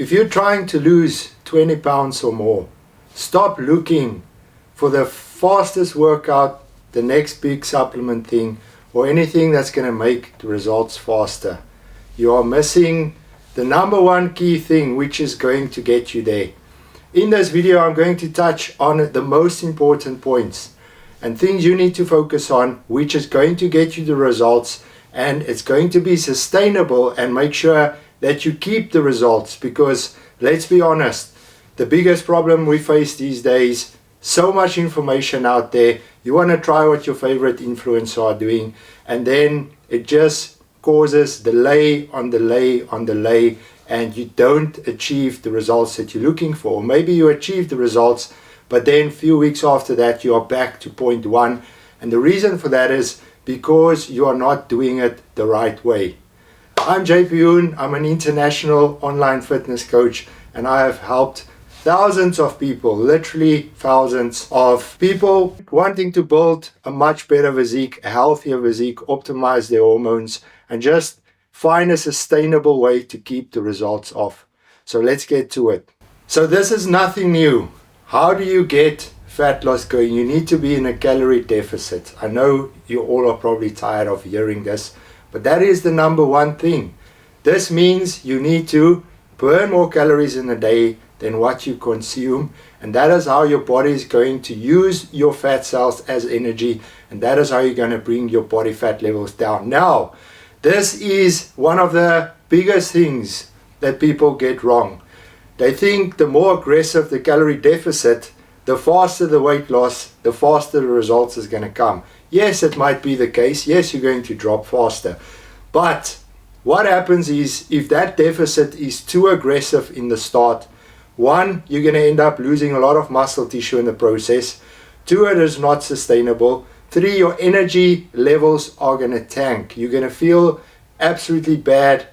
If you're trying to lose 20 pounds or more, stop looking for the fastest workout, the next big supplement thing, or anything that's going to make the results faster. You are missing the number one key thing, which is going to get you there. In this video, I'm going to touch on the most important points and things you need to focus on, which is going to get you the results, and it's going to be sustainable, and make sure that you keep the results, because let's be honest, the biggest problem we face these days, so much information out there, you want to try what your favorite influencers are doing, and then it just causes delay on delay on delay, and you don't achieve the results that you're looking for. Maybe you achieve the results, but then a few weeks after that you are back to point one, and the reason for that is because you are not doing it the right way. I'm JP Hoon. I'm an international online fitness coach, and I have helped thousands of people, literally thousands of people, wanting to build a much better physique, a healthier physique, optimize their hormones, and just find a sustainable way to keep the results off. So let's get to it. So this is nothing new. How do you get fat loss going? You need to be in a calorie deficit. I know you all are probably tired of hearing this, but that is the number one thing. This means you need to burn more calories in a day than what you consume, and that is how your body is going to use your fat cells as energy, and that is how you're going to bring your body fat levels down. Now, this is one of the biggest things that people get wrong. They think the more aggressive the calorie deficit, the faster the weight loss, the faster the results is going to come. Yes, it might be the case. Yes, you're going to drop faster. But what happens is, if that deficit is too aggressive in the start, one, you're going to end up losing a lot of muscle tissue in the process. Two, it is not sustainable. Three, your energy levels are going to tank. You're going to feel absolutely bad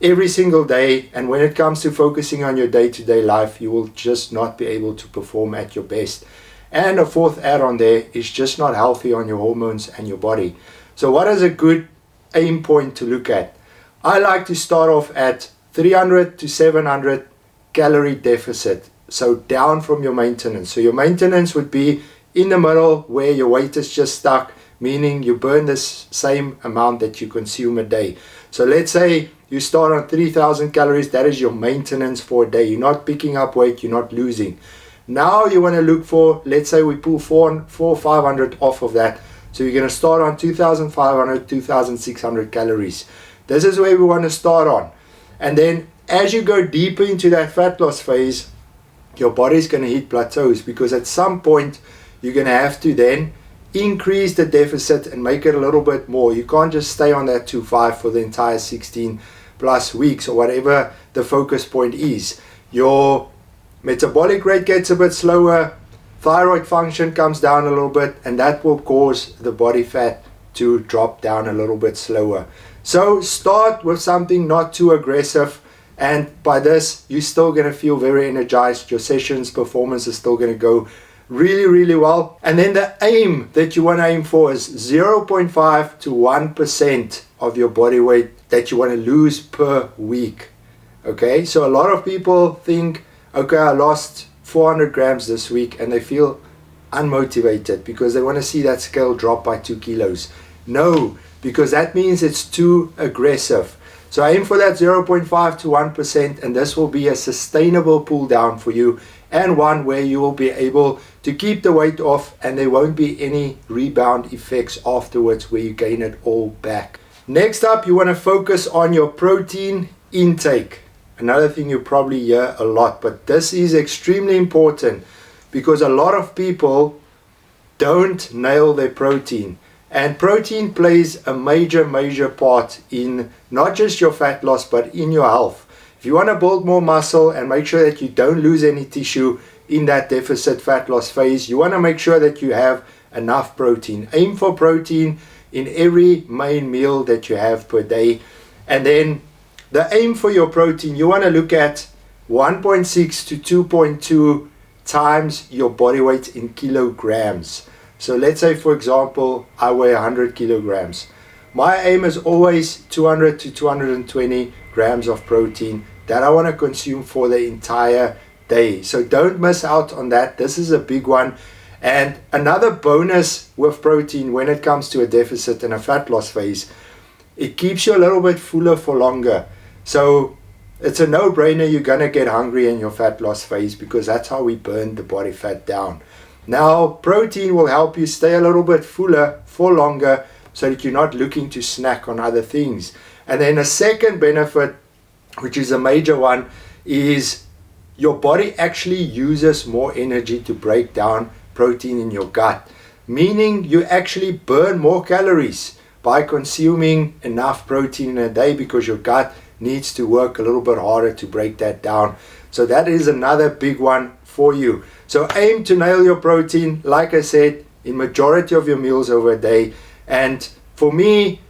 every single day, and when it comes to focusing on your day-to-day life, you will just not be able to perform at your best. And a fourth add-on there is just not healthy on your hormones and your body. So what is a good aim point to look at? I like to start off at 300 to 700 calorie deficit, so down from your maintenance. So your maintenance would be in the middle, where your weight is just stuck, meaning you burn this same amount that you consume a day. So let's say you start on 3,000 calories, that is your maintenance for a day. You're not picking up weight, you're not losing. Now you want to look for, let's say we pull 400 or 500 off of that. So you're going to start on 2,500, 2,600 calories. This is where we want to start on. And then as you go deeper into that fat loss phase, your body's going to hit plateaus, because at some point you're going to have to then increase the deficit and make it a little bit more. You can't just stay on that 2.5 for the entire 16 plus weeks or whatever the focus point is. Your metabolic rate gets a bit slower, thyroid function comes down a little bit, and that will cause the body fat to drop down a little bit slower. So start with something not too aggressive, and by this you're still going to feel very energized. Your sessions performance is still going to go really well. And then the aim that you want to aim for is 0.5 to 1% of your body weight that you want to lose per week. Okay, so a lot of people think, okay, I lost 400 grams this week, and they feel unmotivated because they want to see that scale drop by 2 kilos. No, because that means it's too aggressive. So aim for that 0.5 to 1%, and this will be a sustainable pull down for you, and one where you will be able to keep the weight off, and there won't be any rebound effects afterwards where you gain it all back. Next up, you want to focus on your protein intake. Another thing you probably hear a lot, but this is extremely important, because a lot of people don't nail their protein. And protein plays a major part in not just your fat loss, but in your health. If you want to build more muscle and make sure that you don't lose any tissue in that deficit fat loss phase, you want to make sure that you have enough protein. Aim for protein in every main meal that you have per day. And then the aim for your protein, you want to look at 1.6 to 2.2 times your body weight in kilograms. So let's say, for example, I weigh 100 kilograms. My aim is always 200 to 220 grams of protein that I want to consume for the entire day. So don't miss out on that. This is a big one. And another bonus with protein when it comes to a deficit and a fat loss phase, it keeps you a little bit fuller for longer. So it's a no-brainer you're going to get hungry in your fat loss phase, because that's how we burn the body fat down. Now, protein will help you stay a little bit fuller for longer so that you're not looking to snack on other things. And then a second benefit, which is a major one, is your body actually uses more energy to break down protein in your gut, meaning you actually burn more calories by consuming enough protein in a day, because your gut needs to work a little bit harder to break that down. So that is another big one for you. So aim to nail your protein, like I said, in majority of your meals over a day. And for me,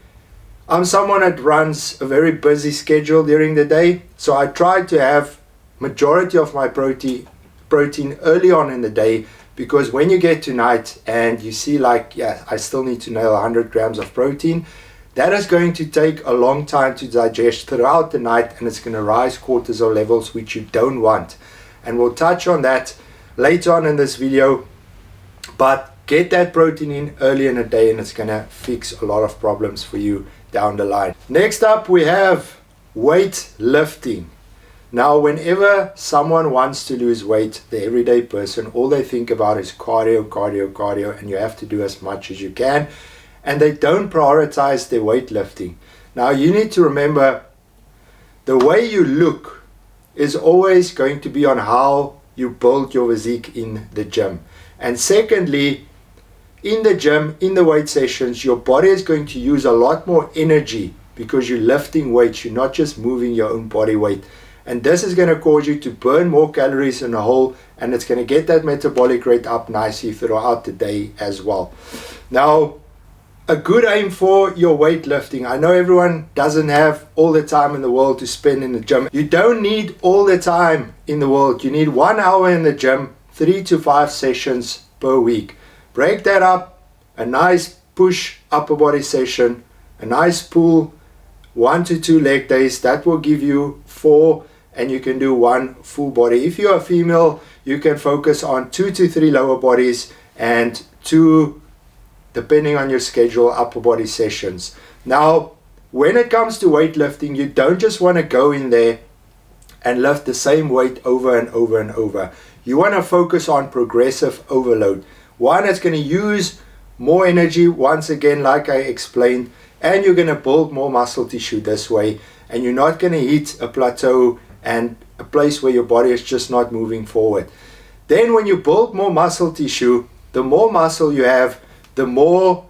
I'm someone that runs a very busy schedule during the day, so I try to have majority of my protein early on in the day, because when you get to night and you see like, yeah, I still need to nail 100 grams of protein, that is going to take a long time to digest throughout the night, and it's going to rise cortisol levels, which you don't want. And we'll touch on that later on in this video, but get that protein in early in the day and it's going to fix a lot of problems for you down the line. Next up, we have weight lifting. Now, whenever someone wants to lose weight, the everyday person, all they think about is cardio, cardio, cardio, and you have to do as much as you can. And they don't prioritize their weightlifting. Now, you need to remember, the way you look is always going to be on how you build your physique in the gym. And secondly, in the gym, in the weight sessions, your body is going to use a lot more energy because you're lifting weights. You're not just moving your own body weight. And this is going to cause you to burn more calories in a whole, and it's going to get that metabolic rate up nicely throughout the day as well. Now, a good aim for your weightlifting. I know everyone doesn't have all the time in the world to spend in the gym. You don't need all the time in the world. You need 1 hour in the gym, 3 to 5 sessions per week. Break that up, a nice push upper body session, a nice pull, 1 to 2 leg days. That will give you 4, and you can do 1 full body. If you're a female, you can focus on 2 to 3 lower bodies and 2, depending on your schedule, upper body sessions. Now, when it comes to weightlifting, you don't just want to go in there and lift the same weight over and over and over. You want to focus on progressive overload. One that's going to use more energy, once again, like I explained, and you're going to build more muscle tissue this way, and you're not going to hit a plateau and a place where your body is just not moving forward. Then when you build more muscle tissue, the more muscle you have, the more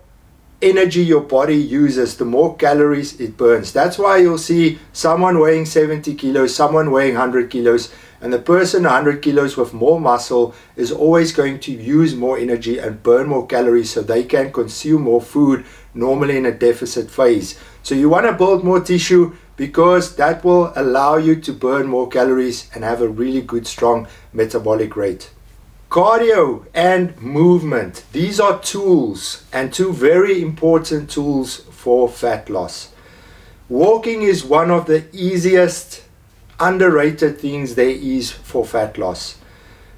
energy your body uses, the more calories it burns. That's why you'll see someone weighing 70 kilos, someone weighing 100 kilos, and the person 100 kilos with more muscle is always going to use more energy and burn more calories so they can consume more food, normally in a deficit phase. So you want to build more tissue because that will allow you to burn more calories and have a really good, strong metabolic rate. Cardio and movement. These are tools, and 2 very important tools for fat loss. Walking is one of the easiest, underrated things there is for fat loss,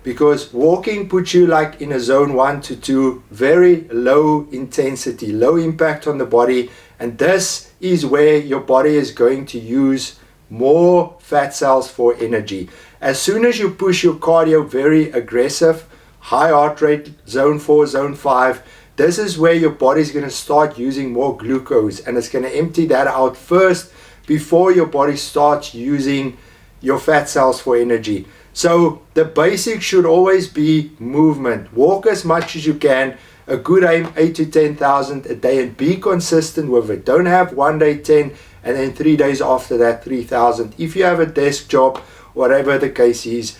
because walking puts you like in a zone 1 to 2, very low intensity, low impact on the body, and this is where your body is going to use more fat cells for energy. As soon as you push your cardio very aggressive, high heart rate, zone 4, zone 5, this is where your body is going to start using more glucose, and it's going to empty that out first before your body starts using your fat cells for energy. So the basic should always be movement. Walk as much as you can. A good aim, 8 to 10,000 a day, and be consistent with it. Don't have one day 10 and then 3 days after that 3,000. If you have a desk job, whatever the case is,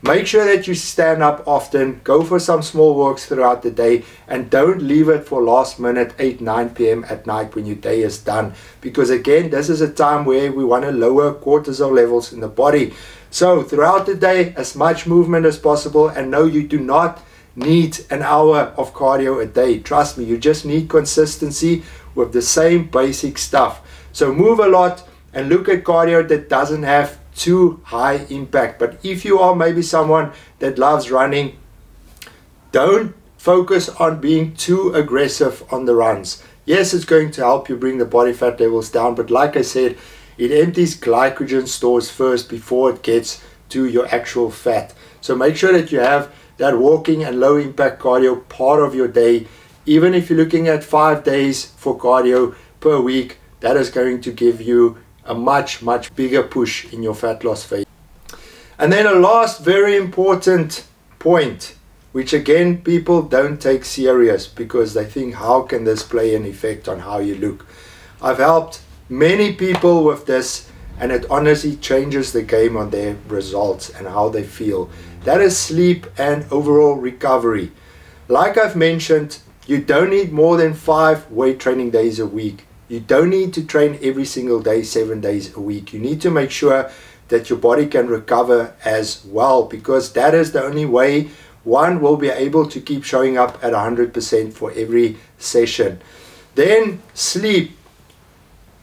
make sure that you stand up often, go for some small walks throughout the day, and don't leave it for last minute, 8, 9 p.m. at night when your day is done. Because again, this is a time where we want to lower cortisol levels in the body. So throughout the day, as much movement as possible, and no, you do not need an hour of cardio a day. Trust me, you just need consistency with the same basic stuff. So move a lot and look at cardio that doesn't have too high impact. But if you are maybe someone that loves running, don't focus on being too aggressive on the runs. Yes, it's going to help you bring the body fat levels down, but like I said, it empties glycogen stores first before it gets to your actual fat. So make sure that you have that walking and low impact cardio part of your day. Even if you're looking at 5 days for cardio per week, that is going to give you a much bigger push in your fat loss phase. And then a last very important point, which again people don't take serious because they think, how can this play an effect on how you look? I've helped many people with this, and it honestly changes the game on their results and how they feel. That is sleep and overall recovery. Like I've mentioned, you don't need more than 5 weight training days a week. You don't need to train every single day, 7 days a week. You need to make sure that your body can recover as well, because that is the only way one will be able to keep showing up at 100% for every session. Then sleep.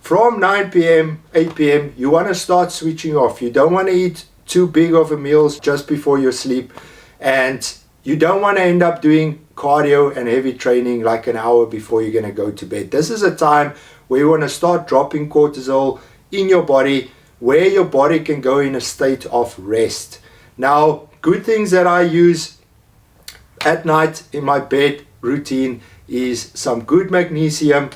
From 9 p.m., 8 p.m., you want to start switching off. You don't want to eat too big of a meals just before you sleep, and you don't want to end up doing cardio and heavy training like an hour before you're going to go to bed. This is a time where you want to start dropping cortisol in your body, where your body can go in a state of rest. Now, good things that I use at night in my bed routine is some good magnesium.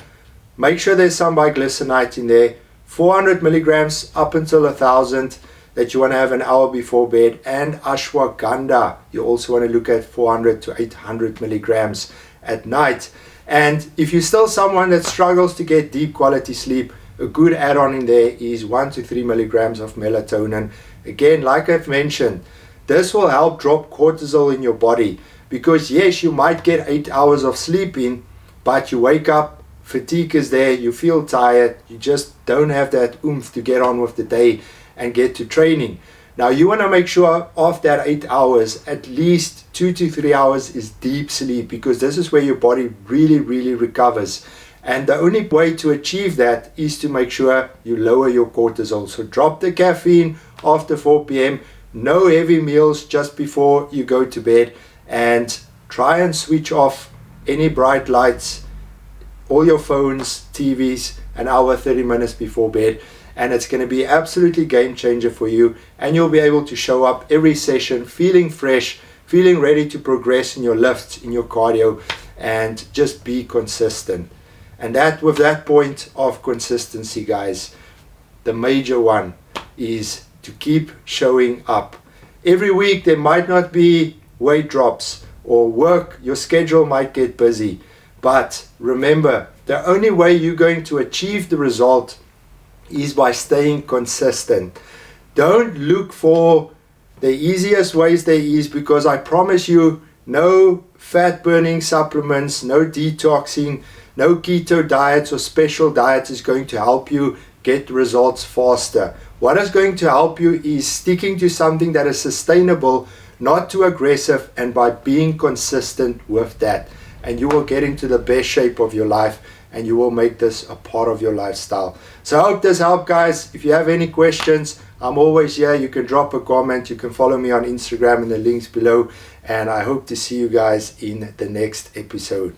Make sure there's some biglycinate in there, 400 milligrams up until 1,000 that you want to have an hour before bed, and ashwagandha. You also want to look at 400 to 800 milligrams at night. And if you're still someone that struggles to get deep quality sleep, a good add-on in there is 1 to 3 milligrams of melatonin. Again, like I've mentioned, this will help drop cortisol in your body, because yes, you might get 8 hours of sleep in, but you wake up, fatigue is there, you feel tired, you just don't have that oomph to get on with the day and get to training. Now you want to make sure of that 8 hours, at least 2 to 3 hours is deep sleep, because this is where your body really recovers. And the only way to achieve that is to make sure you lower your cortisol. So drop the caffeine after 4 p.m., no heavy meals just before you go to bed, and try and switch off any bright lights, all your phones, TVs, an hour, 30 minutes before bed. And it's going to be absolutely game changer for you, and you'll be able to show up every session feeling fresh, feeling ready to progress in your lifts, in your cardio, and just be consistent. And that, with that point of consistency, guys, the major one is to keep showing up. Every week there might not be weight drops or work, your schedule might get busy, but remember, the only way you're going to achieve the result is by staying consistent. Don't look for the easiest ways there is, because I promise you, no fat burning supplements, no detoxing, no keto diets or special diets is going to help you get results faster. What is going to help you is sticking to something that is sustainable, not too aggressive, and by being consistent with that. And you will get into the best shape of your life, and you will make this a part of your lifestyle. So I hope this helped, guys. If you have any questions, I'm always here. You can drop a comment. You can follow me on Instagram in the links below. And I hope to see you guys in the next episode.